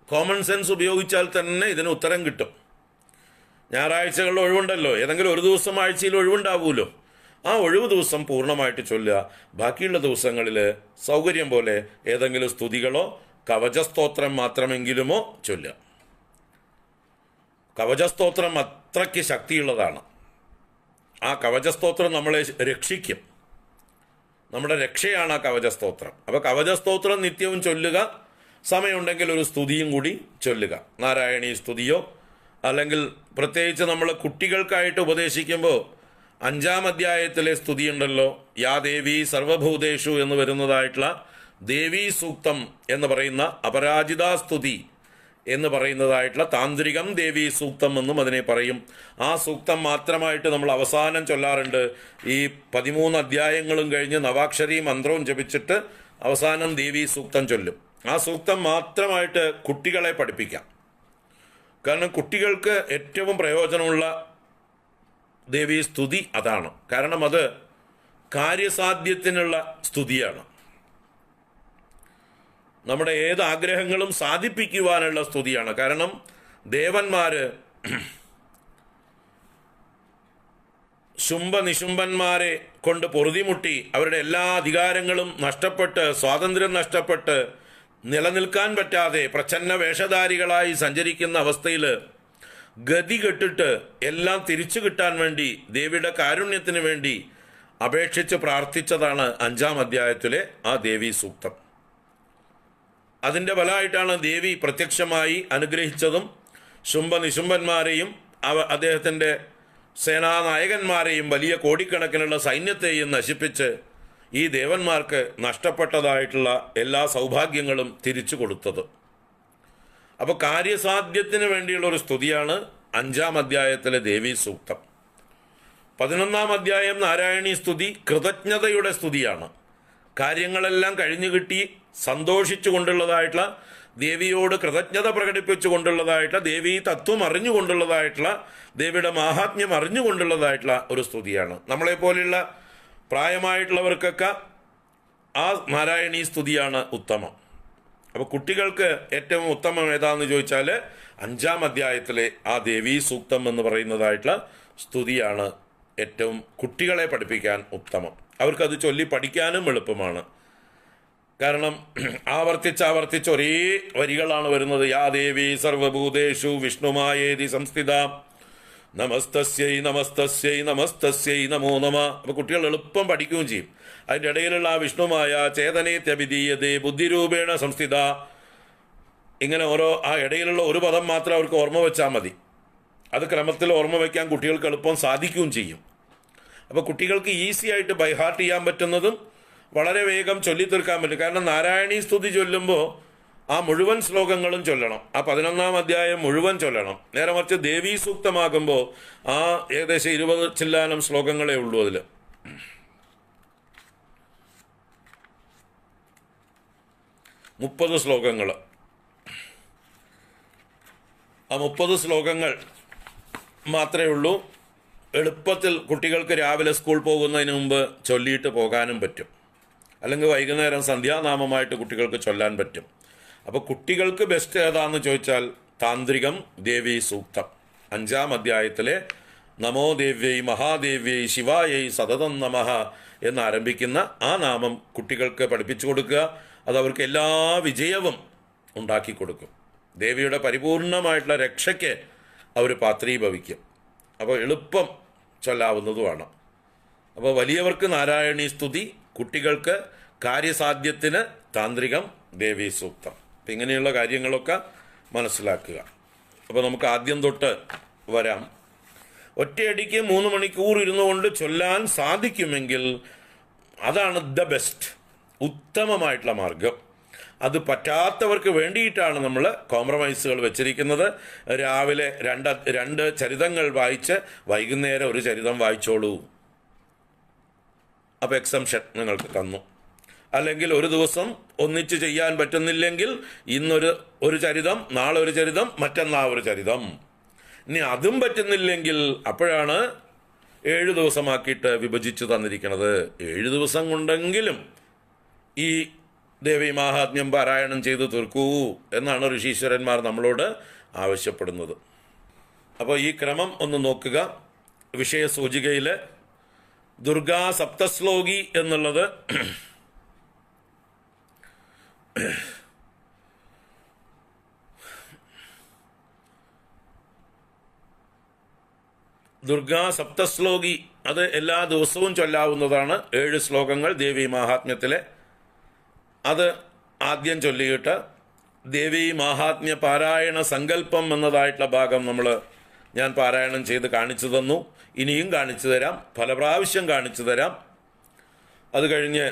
കോമൺ സെൻസ് ഉപയോഗിച്ചാൽ തന്നെ ഇതിന് ഉത്തരം കിട്ടും. ഞായറാഴ്ചകളിൽ ഒഴിവുണ്ടല്ലോ, ഏതെങ്കിലും ഒരു ദിവസം ആഴ്ചയിൽ ഒഴിവുണ്ടാവുമല്ലോ, ആ ഒഴിവ് ദിവസം പൂർണ്ണമായിട്ട് ചൊല്ലുക. ബാക്കിയുള്ള ദിവസങ്ങളിൽ സൗകര്യം പോലെ ഏതെങ്കിലും സ്തുതികളോ കവചസ്തോത്രം മാത്രമെങ്കിലുമോ ചൊല്ലുക. കവചസ്തോത്രം അത്രയ്ക്ക് ശക്തിയുള്ളതാണ്. ആ കവചസ്തോത്രം നമ്മളെ രക്ഷിക്കും. നമ്മുടെ രക്ഷയാണ് ആ കവചസ്തോത്രം. അപ്പോൾ കവചസ്തോത്രം നിത്യവും ചൊല്ലുക, സമയമുണ്ടെങ്കിൽ ഒരു സ്തുതിയും കൂടി ചൊല്ലുക. നാരായണീ സ്തുതിയോ അല്ലെങ്കിൽ പ്രത്യേകിച്ച് നമ്മൾ കുട്ടികൾക്കായിട്ട് ഉപദേശിക്കുമ്പോൾ 5-ാം അധ്യായത്തിലെ സ്തുതിയുണ്ടല്ലോ, യാ ദേവി സർവഭൂതേഷു എന്ന് വരുന്നതായിട്ടുള്ള ദേവീ സൂക്തം എന്ന് പറയുന്ന അപരാജിതാ സ്തുതി എന്ന് പറയുന്നതായിട്ടുള്ള താന്ത്രികം ദേവീ സൂക്തം എന്നും അതിനെ പറയും. ആ സൂക്തം മാത്രമായിട്ട് നമ്മൾ അവസാനം ചൊല്ലാറുണ്ട്. ഈ 13 അധ്യായങ്ങളും കഴിഞ്ഞ് നവാക്ഷരി മന്ത്രവും ജപിച്ചിട്ട് അവസാനം ദേവീ സൂക്തം ചൊല്ലും. ആ സൂക്തം മാത്രമായിട്ട് കുട്ടികളെ പഠിപ്പിക്കാം. കാരണം കുട്ടികൾക്ക് ഏറ്റവും പ്രയോജനമുള്ള ദേവീ സ്തുതി അതാണ്. കാരണം അത് കാര്യസാധ്യത്തിനുള്ള സ്തുതിയാണ്. നമ്മുടെ ഏത് ആഗ്രഹങ്ങളും സാധിപ്പിക്കുവാനുള്ള സ്തുതിയാണ്. കാരണം ദേവന്മാര് ശുംഭനിശുംഭന്മാരെ കൊണ്ട് പൊറുതിമുട്ടി അവരുടെ എല്ലാ അധികാരങ്ങളും നഷ്ടപ്പെട്ട്, സ്വാതന്ത്ര്യം നഷ്ടപ്പെട്ട്, നിലനിൽക്കാൻ പറ്റാതെ പ്രച്ഛന്ന വേഷധാരികളായി സഞ്ചരിക്കുന്ന അവസ്ഥയിൽ ഗതി കെട്ടിട്ട് എല്ലാം തിരിച്ചു കിട്ടാൻ വേണ്ടി ദേവിയുടെ കാരുണ്യത്തിന് വേണ്ടി അപേക്ഷിച്ച് പ്രാർത്ഥിച്ചതാണ് 5-ാം അധ്യായത്തിലെ ആ ദേവീ സൂക്തം. അതിൻ്റെ ഫലമായിട്ടാണ് ദേവി പ്രത്യക്ഷമായി അനുഗ്രഹിച്ചതും ശുംഭനിശുംഭന്മാരെയും അദ്ദേഹത്തിൻ്റെ സേനാനായകന്മാരെയും വലിയ കോടിക്കണക്കിനുള്ള സൈന്യത്തെയും നശിപ്പിച്ച് ഈ ദേവന്മാർക്ക് നഷ്ടപ്പെട്ടതായിട്ടുള്ള എല്ലാ സൗഭാഗ്യങ്ങളും തിരിച്ചു കൊടുത്തത്. അപ്പോൾ കാര്യസാധ്യത്തിന് വേണ്ടിയുള്ള ഒരു സ്തുതിയാണ് 5-ാം അധ്യായത്തിലെ ദേവീ സൂക്തം. 11-ാം അധ്യായം നാരായണീ സ്തുതി കൃതജ്ഞതയുടെ സ്തുതിയാണ്. കാര്യങ്ങളെല്ലാം കഴിഞ്ഞു കിട്ടി സന്തോഷിച്ചു കൊണ്ടുള്ളതായിട്ടുള്ള, ദേവിയോട് കൃതജ്ഞത പ്രകടിപ്പിച്ചു കൊണ്ടുള്ളതായിട്ടുള്ള, ദേവീ തത്വം അറിഞ്ഞുകൊണ്ടുള്ളതായിട്ടുള്ള, ദേവിയുടെ മാഹാത്മ്യം അറിഞ്ഞുകൊണ്ടുള്ളതായിട്ടുള്ള ഒരു സ്തുതിയാണ്. നമ്മളെപ്പോലെയുള്ള പ്രായമായിട്ടുള്ളവർക്കൊക്കെ ആ നാരായണീ സ്തുതിയാണ് ഉത്തമം. അപ്പോൾ കുട്ടികൾക്ക് ഏറ്റവും ഉത്തമം ഏതാണെന്ന് ചോദിച്ചാൽ 5-ാം അധ്യായത്തിലെ ആ ദേവീ സൂക്തം എന്ന് പറയുന്നതായിട്ടുള്ള സ്തുതിയാണ് ഏറ്റവും കുട്ടികളെ പഠിപ്പിക്കാൻ ഉത്തമം. അവർക്കത് ചൊല്ലി പഠിക്കാനും എളുപ്പമാണ്. കാരണം ആവർത്തിച്ച് ഒരേ വരികളാണ് വരുന്നത്. യാ ദേവി സർവഭൂതേഷു വിഷ്ണുമായേതി സംസ്ഥിത നമസ്തസ്യൈ നമസ്തസ്യൈ നമസ്തസ്യൈ നമോ നമ. അപ്പോൾ കുട്ടികൾ എളുപ്പം പഠിക്കുകയും ചെയ്യും. അതിൻ്റെ ഇടയിലുള്ള ആ വിഷ്ണുമായ ചേതനേത്യവിധീയതേ ബുദ്ധിരൂപേണ സംസ്ഥിത, ഇങ്ങനെ ആ ഇടയിലുള്ള ഒരു പദം മാത്രം അവർക്ക് ഓർമ്മ വെച്ചാൽ മതി. അത് ക്രമത്തിൽ ഓർമ്മ വയ്ക്കാൻ കുട്ടികൾക്ക് എളുപ്പം സാധിക്കുകയും ചെയ്യും. അപ്പോൾ കുട്ടികൾക്ക് ഈസി ആയിട്ട് ബൈഹാർട്ട് ചെയ്യാൻ പറ്റുന്നതും വളരെ വേഗം ചൊല്ലിത്തീർക്കാൻ പറ്റും. കാരണം നാരായണീ സ്തുതി ചൊല്ലുമ്പോൾ ആ മുഴുവൻ ശ്ലോകങ്ങളും ചൊല്ലണം. ആ 11-ാം അധ്യായം മുഴുവൻ ചൊല്ലണം. നേരെ മറിച്ച് ദേവീ സൂക്തമാകുമ്പോൾ ആ ഏകദേശം 20 ചില്ലാനം ശ്ലോകങ്ങളേ ഉള്ളൂ. അതിൽ 30 ശ്ലോകങ്ങൾ. ആ 30 ശ്ലോകങ്ങൾ മാത്രമേ ഉള്ളൂ. എളുപ്പത്തിൽ കുട്ടികൾക്ക് രാവിലെ സ്കൂൾ പോകുന്നതിന് മുമ്പ് ചൊല്ലിയിട്ട് പോകാനും പറ്റും. അല്ലെങ്കിൽ വൈകുന്നേരം സന്ധ്യാനാമമായിട്ട് കുട്ടികൾക്ക് ചൊല്ലാൻ പറ്റും. അപ്പോൾ കുട്ടികൾക്ക് ബെസ്റ്റ് ഏതാണെന്ന് ചോദിച്ചാൽ താന്ത്രികം ദേവീ സൂക്തം 5-ാം അധ്യായത്തിലെ നമോ ദേവ്യൈ മഹാദേവ്യൈ ശിവായൈ സതതം നമഃ എന്നാരംഭിക്കുന്ന ആ നാമം കുട്ടികൾക്ക് പഠിപ്പിച്ചു കൊടുക്കുക. അത് അവർക്ക് എല്ലാ വിജയവും ഉണ്ടാക്കി കൊടുക്കും. ദേവിയുടെ പരിപൂർണമായിട്ടുള്ള രക്ഷയ്ക്ക് അവർ പാത്രീഭവിക്കും. അപ്പോൾ എളുപ്പം ചൊല്ലാവുന്നതുമാണ്. അപ്പോൾ വലിയവർക്ക് നാരായണീ സ്തുതി, കുട്ടികൾക്ക് കാര്യസാധ്യത്തിന് താന്ത്രികം ദേവീ സൂക്തം. അപ്പം ഇങ്ങനെയുള്ള കാര്യങ്ങളൊക്കെ മനസ്സിലാക്കുക. അപ്പോൾ നമുക്ക് ആദ്യം തൊട്ട് വരാം. ഒറ്റയടിക്ക് 3 മണിക്കൂർ ഇരുന്നു കൊണ്ട് ചൊല്ലാൻ സാധിക്കുമെങ്കിൽ അതാണ് ദ ബെസ്റ്റ്, ഉത്തമമായിട്ടുള്ള മാർഗം. അത് പറ്റാത്തവർക്ക് വേണ്ടിയിട്ടാണ് നമ്മൾ കോംപ്രമൈസുകൾ വെച്ചിരിക്കുന്നത്. രാവിലെ രണ്ട് ചരിതങ്ങൾ വായിച്ച് വൈകുന്നേരം ഒരു ചരിതം വായിച്ചോളൂ. അപ്പോൾ എക്സംഷൻ നിങ്ങൾക്ക് തന്നു. അല്ലെങ്കിൽ ഒരു ദിവസം ഒന്നിച്ച് ചെയ്യാൻ പറ്റുന്നില്ലെങ്കിൽ ഇന്നൊരു ചരിതം, നാളെ ഒരു ചരിതം, മറ്റന്നാൾ ഒരു ചരിതം. ഇനി അതും പറ്റുന്നില്ലെങ്കിൽ അപ്പോഴാണ് 7 ദിവസമാക്കിയിട്ട് വിഭജിച്ച് തന്നിരിക്കുന്നത്. 7 ദിവസം കൊണ്ടെങ്കിലും ഈ ദേവി മാഹാത്മ്യം പാരായണം ചെയ്ത് തീർക്കൂ എന്നാണ് ഋഷീശ്വരന്മാർ നമ്മളോട് ആവശ്യപ്പെടുന്നത്. അപ്പോൾ ഈ ക്രമം ഒന്ന് നോക്കുക. വിഷയസൂചികയിൽ ദുർഗാ സപ്തശ്ലോകി എന്നുള്ളത് ദുർഗാ സപ്തശ്ലോകി, അത് എല്ലാ ദിവസവും ചൊല്ലാവുന്നതാണ്. 7 ശ്ലോകങ്ങൾ ദേവി മാഹാത്മ്യത്തിലെ. അത് ആദ്യം ചൊല്ലിയിട്ട് ദേവി മാഹാത്മ്യ പാരായണ സങ്കല്പം എന്നതായിട്ടുള്ള ഭാഗം ഞാൻ പാരായണം ചെയ്ത് കാണിച്ചു തന്നു. ഇനിയും കാണിച്ചു തരാം, പല പ്രാവശ്യം കാണിച്ചു തരാം. അത് കഴിഞ്ഞ്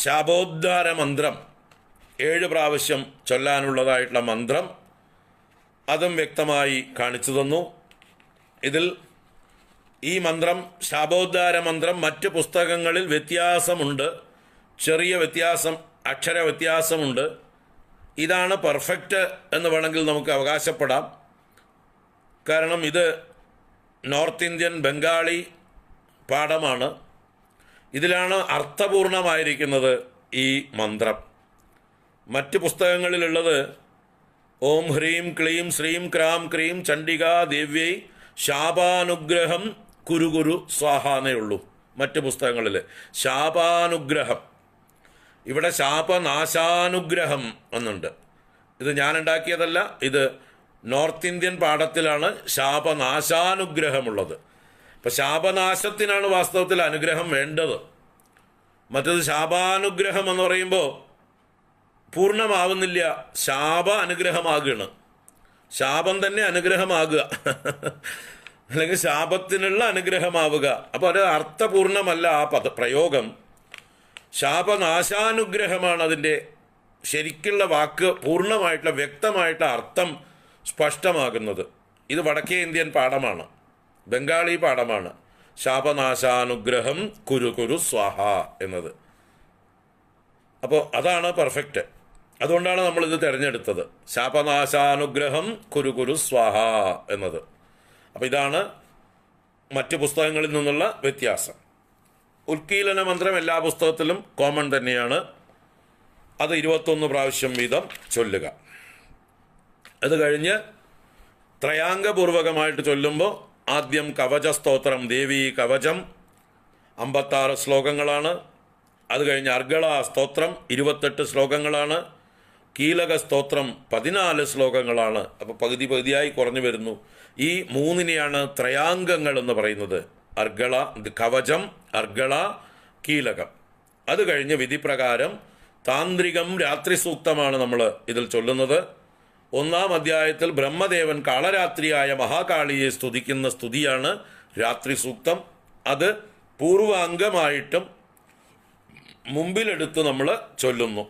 ശാപോദ്ധാര മന്ത്രം 7 പ്രാവശ്യം ചൊല്ലാനുള്ളതായിട്ടുള്ള മന്ത്രം, അതും വ്യക്തമായി കാണിച്ചു തന്നു. ഇതിൽ ഈ മന്ത്രം, ശാപോദ്ധാര മന്ത്രം, മറ്റ് പുസ്തകങ്ങളിൽ വ്യത്യാസമുണ്ട്, ചെറിയ വ്യത്യാസം, അക്ഷര വ്യത്യാസമുണ്ട്. ഇതാണ് പെർഫെക്റ്റ് എന്ന് വേണമെങ്കിൽ നമുക്ക് അവകാശപ്പെടാം. കാരണം ഇത് നോർത്ത് ഇന്ത്യൻ ബംഗാളി പാഠമാണ്. ഇതിലാണ് അർത്ഥപൂർണമായിരിക്കുന്നത് ഈ മന്ത്രം. മറ്റ് പുസ്തകങ്ങളിലുള്ളത് ഓം ഹ്രീം ക്ലീം ശ്രീം ക്രാം ക്രീം ചണ്ഡികാ ദേവ്യൈ ശാപാനുഗ്രഹം കുരു കുരു സ്വാഹ എന്നേ ഉള്ളൂ. മറ്റ് പുസ്തകങ്ങളിൽ ശാപാനുഗ്രഹം, ഇവിടെ ശാപനാശാനുഗ്രഹം എന്നുണ്ട്. ഇത് ഞാൻ ഉണ്ടാക്കിയതല്ല, ഇത് നോർത്ത് ഇന്ത്യൻ പാഠത്തിലാണ് ശാപനാശാനുഗ്രഹമുള്ളത്. അപ്പം ശാപനാശത്തിനാണ് വാസ്തവത്തിൽ അനുഗ്രഹം വേണ്ടത്. മറ്റത് ശാപാനുഗ്രഹം എന്ന് പറയുമ്പോൾ പൂർണ്ണമാവുന്നില്ല, ശാപ അനുഗ്രഹമാകുകയാണ്. ശാപം തന്നെ അനുഗ്രഹമാകുക അല്ലെങ്കിൽ ശാപത്തിനുള്ള അനുഗ്രഹമാവുക. അപ്പോൾ അത് അർത്ഥപൂർണമല്ല ആ പ്രയോഗം. ശാപനാശാനുഗ്രഹമാണ് അതിൻ്റെ ശരിക്കുള്ള വാക്ക്, പൂർണ്ണമായിട്ടുള്ള വ്യക്തമായിട്ടുള്ള അർത്ഥം സ്പഷ്ടമാകുന്നത്. ഇത് വടക്കേ ഇന്ത്യൻ പാഠമാണ്, ബംഗാളി പാഠമാണ്. ശാപനാശാനുഗ്രഹം കുരു കുരു സ്വാഹ എന്നത്. അപ്പോൾ അതാണ് പെർഫെക്റ്റ്. അതുകൊണ്ടാണ് നമ്മളിത് തിരഞ്ഞെടുത്തത്, ശാപനാശാനുഗ്രഹം കുരു കുരു സ്വാഹ എന്നത്. അപ്പോൾ ഇതാണ് മറ്റ് പുസ്തകങ്ങളിൽ നിന്നുള്ള വ്യത്യാസം. ഉത്കീലന മന്ത്രം എല്ലാ പുസ്തകത്തിലും കോമൺ തന്നെയാണ്. അത് 21 പ്രാവശ്യം വീതം ചൊല്ലുക. അത് കഴിഞ്ഞ് ത്രയാംഗപൂർവകമായിട്ട് ചൊല്ലുമ്പോൾ ആദ്യം കവച സ്തോത്രം, ദേവി കവചം 56 ശ്ലോകങ്ങളാണ്. അത് കഴിഞ്ഞ് അർഗള സ്തോത്രം 28 ശ്ലോകങ്ങളാണ്. കീലക സ്തോത്രം 14 ശ്ലോകങ്ങളാണ്. അപ്പോൾ പകുതിയായി കുറഞ്ഞു വരുന്നു. ഈ 3-നെയാണ് ത്രയാംഗങ്ങൾ എന്ന് പറയുന്നത്. അർഗള, കവചം, അർഗള, കീലകം. അത് കഴിഞ്ഞ് വിധിപ്രകാരം താന്ത്രികം രാത്രി സൂക്തമാണ് നമ്മൾ ഇതിൽ ചൊല്ലുന്നത്. 1-ാം അധ്യായത്തിൽ ബ്രഹ്മദേവൻ കാളരാത്രിയായ മഹാകാളിയെ സ്തുതിക്കുന്ന സ്തുതിയാണ് രാത്രി സൂക്തം. അത് പൂർവാംഗമായിട്ടും മുമ്പിലെടുത്ത് നമ്മൾ ചൊല്ലുന്നു.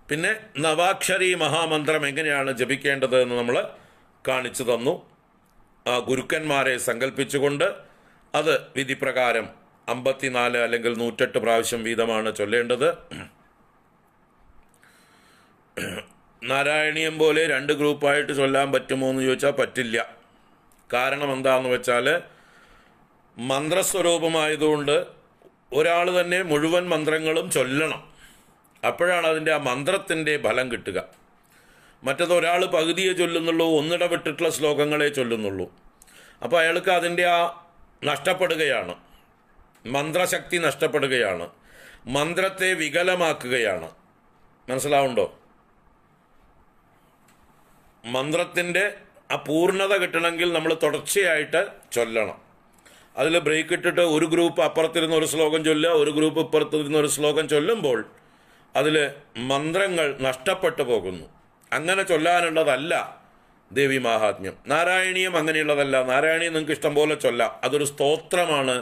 പിന്നെ നവാക്ഷരി മഹാമന്ത്രം എങ്ങനെയാണ് ജപിക്കേണ്ടത് എന്ന് നമ്മൾ കാണിച്ചു തന്നു. ഗുരുക്കന്മാരെ സങ്കല്പിച്ചുകൊണ്ട് അത് വിധിപ്രകാരം 54 അല്ലെങ്കിൽ 108 പ്രാവശ്യം വീതമാണ് ചൊല്ലേണ്ടത്. നാരായണീയം പോലെ 2 ഗ്രൂപ്പായിട്ട് ചൊല്ലാൻ പറ്റുമോ എന്ന് ചോദിച്ചാൽ പറ്റില്ല. കാരണം എന്താണെന്ന് വെച്ചാൽ മന്ത്രസ്വരൂപമായതുകൊണ്ട് ഒരാൾ തന്നെ മുഴുവൻ മന്ത്രങ്ങളും ചൊല്ലണം. അപ്പോഴാണ് അതിൻ്റെ ആ മന്ത്രത്തിൻ്റെ ഫലം കിട്ടുക. മറ്റത് ഒരാൾ പകുതിയെ ചൊല്ലുന്നുള്ളൂ, ഒന്നിടവിട്ടിട്ടുള്ള ശ്ലോകങ്ങളെ ചൊല്ലുന്നുള്ളൂ. അപ്പോൾ അയാൾക്ക് അതിൻ്റെ ആ നഷ്ടപ്പെടുകയാണ്, മന്ത്രശക്തി നഷ്ടപ്പെടുകയാണ്, മന്ത്രത്തെ വികലമാക്കുകയാണ്. മനസ്സിലാവുണ്ടോ? മന്ത്രത്തിൻ്റെ ആ പൂർണ്ണത കിട്ടണമെങ്കിൽ നമ്മൾ തുടർച്ചയായിട്ട് ചൊല്ലണം. അതിൽ ബ്രേക്ക് ഇട്ടിട്ട് ഒരു ഗ്രൂപ്പ് അപ്പുറത്തിരുന്ന് ഒരു ശ്ലോകം ചൊല്ലുക, ഒരു ഗ്രൂപ്പ് ഇപ്പുറത്തിരുന്ന് ഒരു ശ്ലോകം ചൊല്ലുമ്പോൾ അതിൽ മന്ത്രങ്ങൾ നഷ്ടപ്പെട്ടു പോകുന്നു. അങ്ങനെ ചൊല്ലാനുള്ളതല്ല ദേവി മാഹാത്മ്യം. നാരായണീയം അങ്ങനെയുള്ളതല്ല. നാരായണീയം നിങ്ങൾക്ക് ഇഷ്ടം പോലെ ചൊല്ലാം. അതൊരു സ്തോത്രമാണ്,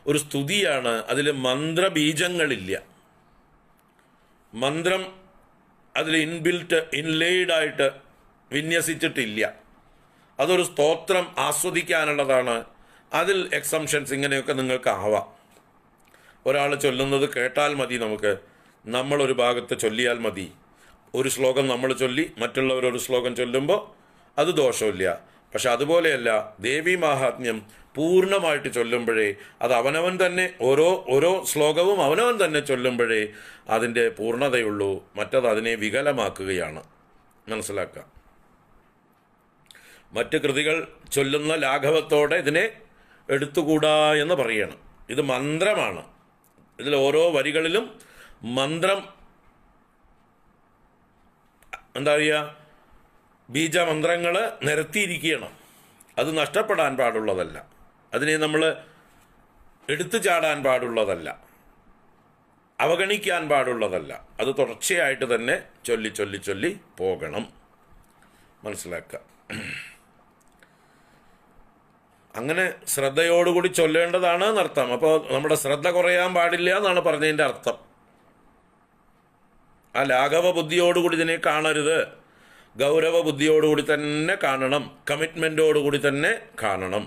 ഒരു സ്തുതിയാണ്. അതിൽ മന്ത്രബീജങ്ങളില്ല. മന്ത്രം അതിൽ ഇൻലെയ്ഡായിട്ട് വിന്യസിച്ചിട്ടില്ല. അതൊരു സ്തോത്രം ആസ്വദിക്കാനുള്ളതാണ്. അതിൽ എക്സംഷൻസ് ഇങ്ങനെയൊക്കെ നിങ്ങൾക്ക് ആവാം. ഒരാൾ ചൊല്ലുന്നത് കേട്ടാൽ മതി, നമുക്ക് നമ്മളൊരു ഭാഗത്ത് ചൊല്ലിയാൽ മതി. ഒരു ശ്ലോകം നമ്മൾ ചൊല്ലി മറ്റുള്ളവരൊരു ശ്ലോകം ചൊല്ലുമ്പോൾ അത് ദോഷമില്ല. പക്ഷെ അതുപോലെയല്ല, ദേവി മാഹാത്മ്യം പൂർണ്ണമായിട്ട് ചൊല്ലുമ്പോഴേ അത് അവനവൻ തന്നെ ഓരോ ശ്ലോകവും അവനവൻ തന്നെ ചൊല്ലുമ്പോഴേ അതിൻ്റെ പൂർണ്ണതയുള്ളൂ. മറ്റത് അതിനെ വികലമാക്കുകയാണ്. മനസ്സിലാക്കുക. മറ്റ് കൃതികൾ ചൊല്ലുന്ന ലാഘവത്തോടെ ഇതിനെ എടുത്തുകൂടാ എന്ന് പറയണം. ഇത് മന്ത്രമാണ്. ഇതിൽ ഓരോ വരികളിലും മന്ത്രം, എന്താ പറയുക, ബീജമന്ത്രങ്ങൾ നിരത്തിയിരിക്കണം. അത് നഷ്ടപ്പെടാൻ പാടുള്ളതല്ല. അതിനെ നമ്മൾ എടുത്തു ചാടാൻ പാടുള്ളതല്ല, അവഗണിക്കാൻ പാടുള്ളതല്ല. അത് തുടർച്ചയായിട്ട് തന്നെ ചൊല്ലി ചൊല്ലി ചൊല്ലി പോകണം. മനസ്സിലാക്കുക. അങ്ങനെ ശ്രദ്ധയോടുകൂടി ചൊല്ലേണ്ടതാണ് എന്നർത്ഥം. അപ്പോൾ നമ്മുടെ ശ്രദ്ധ കുറയാൻ പാടില്ല എന്നാണ് പറഞ്ഞതിൻ്റെ അർത്ഥം. ആ ലാഘവ ബുദ്ധിയോടുകൂടി ഇതിനെ കാണരുത്, ഗൗരവ ബുദ്ധിയോടുകൂടി തന്നെ കാണണം, കമ്മിറ്റ്മെൻറ്റോടുകൂടി തന്നെ കാണണം.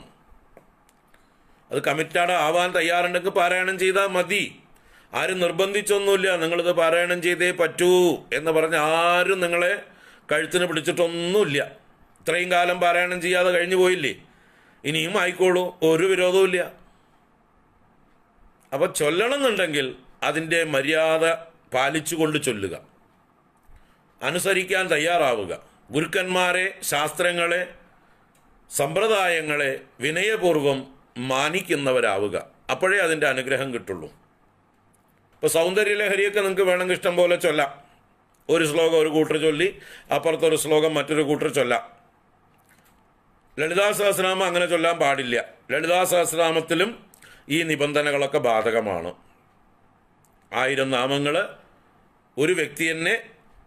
അത് കമ്മിറ്റഡ് ആവാൻ തയ്യാറുണ്ടെങ്കിൽ പാരായണം ചെയ്താൽ മതി. ആരും നിർബന്ധിച്ചൊന്നുമില്ല നിങ്ങളിത് പാരായണം ചെയ്തേ പറ്റൂ എന്ന് പറഞ്ഞ് ആരും നിങ്ങളെ കഴുത്തിന് പിടിച്ചിട്ടൊന്നുമില്ല. ഇത്രയും കാലം പാരായണം ചെയ്യാതെ കഴിഞ്ഞു പോയില്ലേ, ഇനിയും ആയിക്കോളൂ, ഒരു വിരോധവുമില്ല. അപ്പോൾ ചൊല്ലണമെന്നുണ്ടെങ്കിൽ അതിൻ്റെ മര്യാദ പാലിച്ചുകൊണ്ട് ചൊല്ലുക, അനുസരിക്കാൻ തയ്യാറാവുക, ഗുരുക്കന്മാരെ, ശാസ്ത്രങ്ങളെ, സമ്പ്രദായങ്ങളെ വിനയപൂർവം മാനിക്കുന്നവരാവുക. അപ്പോഴേ അതിൻ്റെ അനുഗ്രഹം കിട്ടുള്ളൂ. ഇപ്പോൾ സൗന്ദര്യലഹരിയൊക്കെ നിങ്ങൾക്ക് വേണമെങ്കിൽ ഇഷ്ടം പോലെ ചൊല്ലാം. ഒരു ശ്ലോകം ഒരു കൂട്ടർ ചൊല്ലി, അപ്പുറത്തൊരു ശ്ലോകം മറ്റൊരു കൂട്ടർ ചൊല്ലാം. ലളിതാ സഹസ്രനാമം അങ്ങനെ ചൊല്ലാൻ പാടില്ല. ലളിതാ സഹസ്രനാമത്തിലും ഈ നിബന്ധനകളൊക്കെ ബാധകമാണ്. 1000 നാമങ്ങൾ ഒരു വ്യക്തി തന്നെ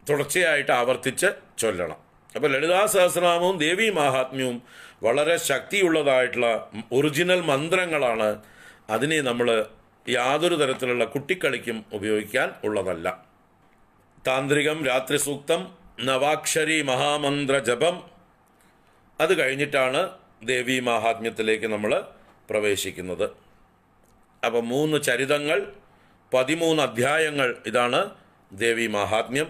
തുടർച്ചയായിട്ട് ആവർത്തിച്ച് ചൊല്ലണം. അപ്പോൾ ലളിതാ സഹസ്രനാമവും ദേവീ മാഹാത്മ്യവും വളരെ ശക്തിയുള്ളതായിട്ടുള്ള ഒറിജിനൽ മന്ത്രങ്ങളാണ്. അതിനെ നമ്മൾ യാതൊരു തരത്തിലുള്ള കുട്ടിക്കളിക്കും ഉപയോഗിക്കാൻ ഉള്ളതല്ല. താന്ത്രികം, രാത്രി സൂക്തം, നവാക്ഷരി മഹാമന്ത്ര ജപം, അത് കഴിഞ്ഞിട്ടാണ് ദേവീ മാഹാത്മ്യത്തിലേക്ക് നമ്മൾ പ്രവേശിക്കുന്നത്. അപ്പോൾ 3 ചരിതങ്ങൾ, 13 അധ്യായങ്ങൾ, ഇതാണ് ദേവീ മാഹാത്മ്യം.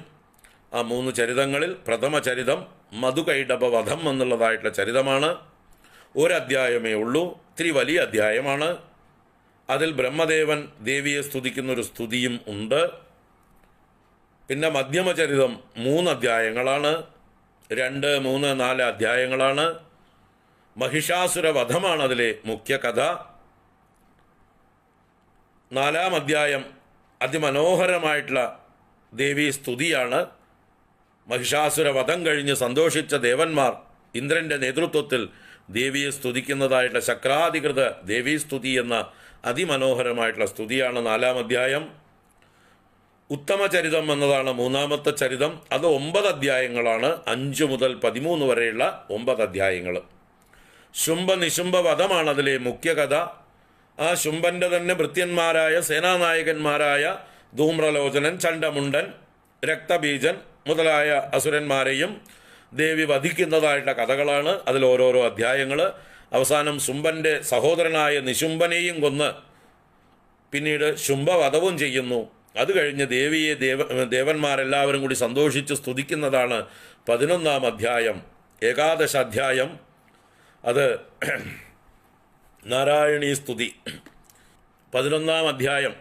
ആ 3 ചരിതങ്ങളിൽ പ്രഥമ ചരിതം മധുകൈടഭ വധം എന്നുള്ളതായിട്ടുള്ള ചരിതമാണ്. ഒരധ്യായമേ ഉള്ളൂ, ഇത്തിരി വലിയ അധ്യായമാണ്. അതിൽ ബ്രഹ്മദേവൻ ദേവിയെ സ്തുതിക്കുന്നൊരു സ്തുതിയും ഉണ്ട്. പിന്നെ മധ്യമചരിതം 3 അധ്യായങ്ങളാണ്, 2, 3, 4 അധ്യായങ്ങളാണ്. മഹിഷാസുര വധമാണ് അതിലെ മുഖ്യ കഥ. 4-ാം അധ്യായം അതിമനോഹരമായിട്ടുള്ള ദേവീ സ്തുതിയാണ്. മഹിഷാസുര വധം കഴിഞ്ഞ് സന്തോഷിച്ച ദേവന്മാർ ഇന്ദ്രൻ്റെ നേതൃത്വത്തിൽ ദേവിയെ സ്തുതിക്കുന്നതായിട്ടുള്ള ശക്രാധികൃത ദേവീ സ്തുതി എന്ന അതിമനോഹരമായിട്ടുള്ള സ്തുതിയാണ് 4-ാം അധ്യായം. ഉത്തമചരിതം എന്നതാണ് 3-ാമത്തെ ചരിതം. അത് 9 അധ്യായങ്ങളാണ്, 5 മുതൽ 13 വരെയുള്ള 9 അധ്യായങ്ങൾ. ശുംഭ നിശുംഭ വധമാണ് അതിലെ മുഖ്യ കഥ. ആ ശുംഭൻ്റെ തന്നെ ഭൃത്യന്മാരായ സേനാനായകന്മാരായ ധൂമ്രലോചനൻ, ചണ്ഡമുണ്ടൻ, രക്തബീജൻ മുതലായ അസുരന്മാരെയും ദേവി വധിക്കുന്നതായിട്ടുള്ള കഥകളാണ് അതിൽ ഓരോരോ അധ്യായങ്ങൾ. അവസാനം ശുംഭൻ്റെ സഹോദരനായ നിശുംഭനെയും കൊന്ന് പിന്നീട് ശുംഭവധവും ചെയ്യുന്നു. അത് കഴിഞ്ഞ് ദേവിയെ ദേവന്മാരെല്ലാവരും കൂടി സന്തോഷിച്ച് സ്തുതിക്കുന്നതാണ് 11-ാം അധ്യായം. 11 അധ്യായം അത് നാരായണീ സ്തുതി. 11-ാം അധ്യായം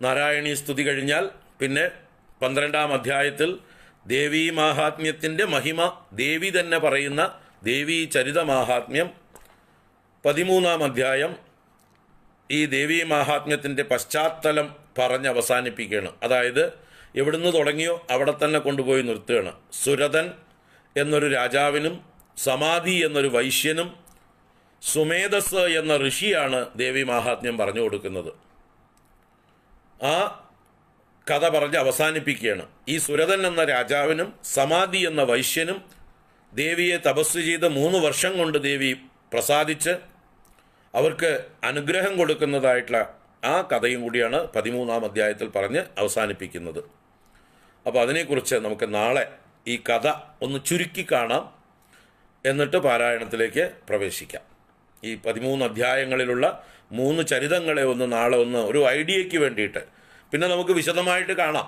നാരായണീ സ്തുതി കഴിഞ്ഞാൽ പിന്നെ 12-ാം അധ്യായത്തിൽ ദേവീ മാഹാത്മ്യത്തിൻ്റെ മഹിമ ദേവി തന്നെ പറയുന്ന ദേവീ ചരിത മാഹാത്മ്യം. 13-ാം അധ്യായം ഈ ദേവീ മാഹാത്മ്യത്തിൻ്റെ പശ്ചാത്തലം പറഞ്ഞ് അവസാനിപ്പിക്കുകയാണ്. അതായത് എവിടുന്ന് തുടങ്ങിയോ അവിടെ തന്നെ കൊണ്ടുപോയി നിർത്തുകയാണ്. സുരതൻ എന്നൊരു രാജാവിനും സമാധി എന്നൊരു വൈശ്യനും സുമേധസ് എന്ന ഋഷിയാണ് ദേവി മാഹാത്മ്യം പറഞ്ഞു കൊടുക്കുന്നത്. ആ കഥ പറഞ്ഞ് അവസാനിപ്പിക്കുകയാണ്. ഈ സുരതൻ എന്ന രാജാവിനും സമാധി എന്ന വൈശ്യനും ദേവിയെ തപസ് ചെയ്ത് 3 വർഷം കൊണ്ട് ദേവി പ്രസാദിച്ച് അവർക്ക് അനുഗ്രഹം കൊടുക്കുന്നതായിട്ടുള്ള ആ കഥയും കൂടിയാണ് 13-ാം അധ്യായത്തിൽ പറഞ്ഞ് അവസാനിപ്പിക്കുന്നത്. അപ്പോൾ അതിനെക്കുറിച്ച് നമുക്ക് നാളെ ഈ കഥ ഒന്ന് ചുരുക്കി കാണാം, എന്നിട്ട് പാരായണത്തിലേക്ക് പ്രവേശിക്കാം. ഈ 13 അധ്യായങ്ങളിലുള്ള 3 ചരിതങ്ങളെ നാളെ ഒരു ഐഡിയയ്ക്ക് വേണ്ടിയിട്ട്, പിന്നെ നമുക്ക് വിശദമായിട്ട് കാണാം.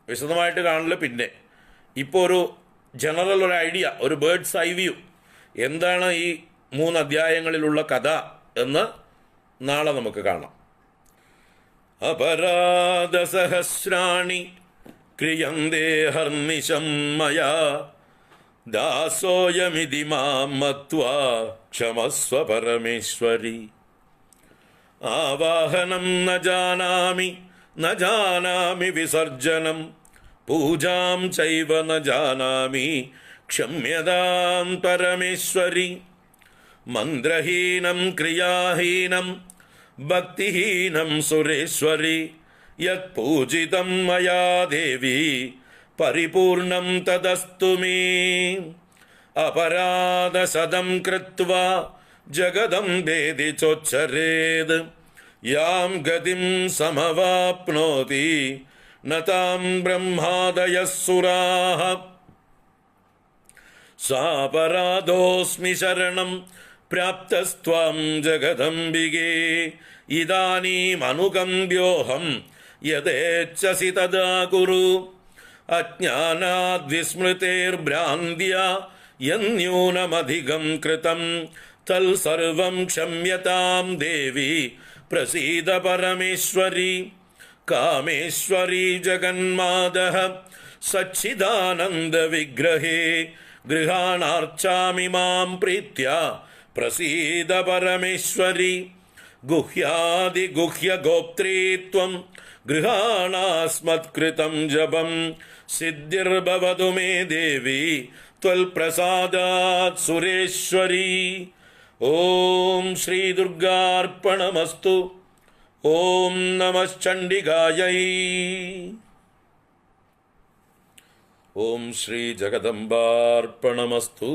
വിശദമായിട്ട് കാണല് പിന്നെ. ഇപ്പോൾ ഒരു ജനറൽ ഒരു ഐഡിയ, ഒരു ബേർഡ്സ് ഐ വ്യൂ, എന്താണ് ഈ 3 അധ്യായങ്ങളിലുള്ള കഥ എന്ന് നാളെ നമുക്ക് കാണാം. അപരാധസഹസ്രാണി ക്രിയന്തേ ഹർനിശം മയാ ദാസോയമിതി മാം മത്വാ ക്ഷമസ്വ പരമേശ്വരി. ആവാഹനം ന ജാനാമി വിസർജനം പൂജാം ചൈവ ന ജാനാമി ക്ഷമ്യതാം പരമേശ്വരി. മന്ത്രഹീനം ക്രിയാഹീനം ഭക്തിഹീനം സുരേശ്വരി യത് പൂജിതം മയാ ദേവി പരിപൂർണം തദസ്തു മേ. അപരാധസദം കൃത്വാ ജഗദംബേതി ചോച്ചരേത് യാം ഗതിം സമവാപ്നോതി ന താം ബ്രഹ്മാദയഃ സുരാഃ. സാപരാധോസ്മി ശരണം പ്രാപ്തസ്ത്വാം ജഗദംബികേ. ഇദാനീമനുകമ്പ്യോഹം യഥേച്ഛസി തദാ കുരു. അജ്ഞാനാദ്വിസ്മൃതേർഭ്രാന്ത്യാ യന്യൂനമധികം കൃതം തൽസർവം ക്ഷമ്യതാം ദേവി പ്രസീദ പരമേശ്വരി. കാമേശ്വരി ജഗന്മാതഃ സച്ചിദാനന്ദ വിഗ്രഹേ ഗൃഹാണാർച്ചാമി മാം പ്രീത്യാ പ്രസീദ പരമേശ്വരി. ഗുഹ്യാദിഗുഹ്യ ഗോപ്ത്രീത്വം ഗൃഹാണാസ്മത്കൃതം ജപം സിദ്ധിർഭവതു മേ ദേവി ത്വൽപ്രസാദാത് സുരേശ്വരി. ഓം ശ്രീ ദുർഗാർപ്പണമസ്തു. ഓം നമശ്ചണ്ഡികായൈ. ഓം ശ്രീ ജഗദംബാർപ്പണമസ്തു.